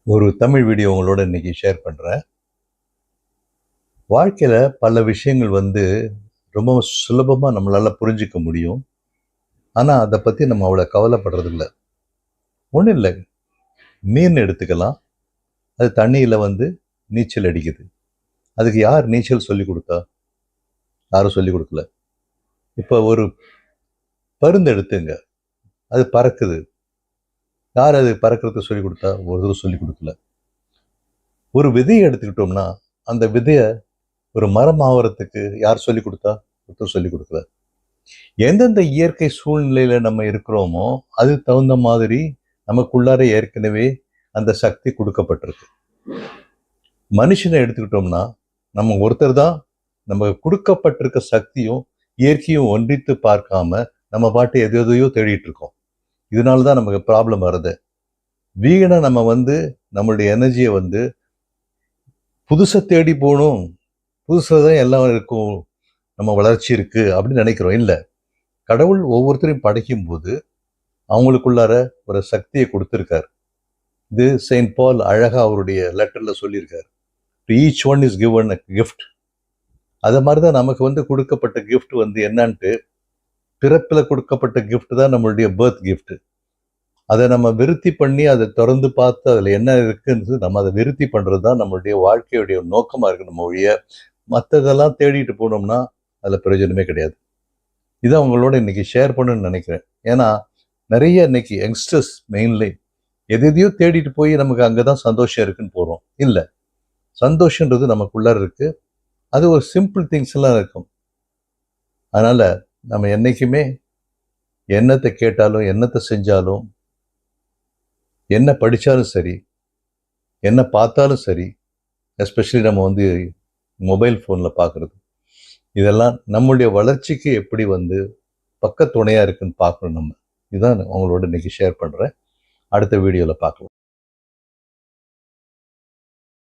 ஒரு தமிழ் வீடியோ உங்களோட இன்னைக்கு ஷேர் பண்ணுறேன். வாழ்க்கையில் பல விஷயங்கள் ரொம்ப சுலபமாக நம்மளால் புரிஞ்சிக்க முடியும். ஆனால் அதை பற்றி நம்ம அவ்வளோ கவலைப்படுறது இல்லை. ஒன்றும் இல்லை, மீன் எடுத்துக்கலாம். அது தண்ணியில் நீச்சல் அடிக்குது. அதுக்கு யார் நீச்சல் சொல்லி கொடுத்தா? யாரும் சொல்லி கொடுக்கல. இப்போ ஒரு பருந்து எடுத்துங்க, அது பறக்குது. யார் அது பறக்கிறதுக்கு சொல்லி கொடுத்தா? ஒருத்தரும் சொல்லி கொடுக்கல. ஒரு விதையை எடுத்துக்கிட்டோம்னா அந்த விதையை ஒரு மரம் ஆவறதுக்கு யார் சொல்லி கொடுத்தா? ஒருத்தர் சொல்லி கொடுக்கல. எந்தெந்த இயற்கை சூழ்நிலையில நம்ம இருக்கிறோமோ அது தகுந்த மாதிரி நமக்குள்ளார ஏற்கனவே அந்த சக்தி கொடுக்கப்பட்டிருக்கு. மனுஷனை எடுத்துக்கிட்டோம்னா நம்ம ஒருத்தர் தான் நம்ம கொடுக்கப்பட்டிருக்க சக்தியும் இயற்கையும் ஒன்றித்து பார்க்காம நம்ம பாட்டு எதையோ தேடிட்டு இருக்கோம். இதனாலதான் நமக்கு ப்ராப்ளம் வருது. வீணா நம்ம நம்மளுடைய எனர்ஜியை புதுசை தேடி போகணும், புதுசாக தான் எல்லாம் இருக்கும், நம்ம வளர்ச்சி இருக்கு அப்படின்னு நினைக்கிறோம். இல்லை, கடவுள் ஒவ்வொருத்தரையும் படைக்கும் போது அவங்களுக்குள்ளார ஒரு சக்தியை கொடுத்துருக்காரு. இது செயின்ட் பால் அழகா அவருடைய லெட்டர்ல சொல்லியிருக்காரு. Each one is given a gift. அதை மாதிரிதான் நமக்கு கொடுக்கப்பட்ட கிஃப்ட் என்னன்ட்டு, பிறப்பில் கொடுக்கப்பட்ட கிஃப்ட் தான் நம்மளுடைய பர்த் கிஃப்ட். அதை நம்ம விருத்தி பண்ணி அதை திறந்து பார்த்து அதில் என்ன இருக்குன்னு நம்ம அதை விருத்தி பண்ணுறது தான் நம்மளுடைய வாழ்க்கையுடைய நோக்கமாக இருக்கு. நம்ம ஒழிய மற்றதெல்லாம் தேடிட்டு போனோம்னா அதில் பிரயோஜனமே கிடையாது. இதை அவங்களோட இன்னைக்கு ஷேர் பண்ணணும்னு நினைக்கிறேன். ஏன்னா நிறைய இன்னைக்கு யங்ஸ்டர்ஸ் மெயின்லி எதையோ தேடிட்டு போய் நமக்கு அங்கே தான் சந்தோஷம் இருக்குன்னு போகிறோம். இல்லை, சந்தோஷன்றது நமக்குள்ளார இருக்கு. அது ஒரு சிம்பிள் திங்ஸ் எல்லாம் இருக்கும். அதனால நம்ம என்னைக்குமே என்னத்தை கேட்டாலும் என்னத்தை செஞ்சாலும் என்ன படித்தாலும் சரி, என்ன பார்த்தாலும் சரி, எஸ்பெஷலி நம்ம மொபைல் ஃபோனில் பார்க்குறது, இதெல்லாம் நம்மளுடைய வளர்ச்சிக்கு எப்படி பக்க துணையாக இருக்குன்னு பார்க்கணும் நம்ம. இதுதான் அவங்களோட இன்னைக்கு ஷேர் பண்ணுறேன். அடுத்த வீடியோவில் பார்க்கலாம்.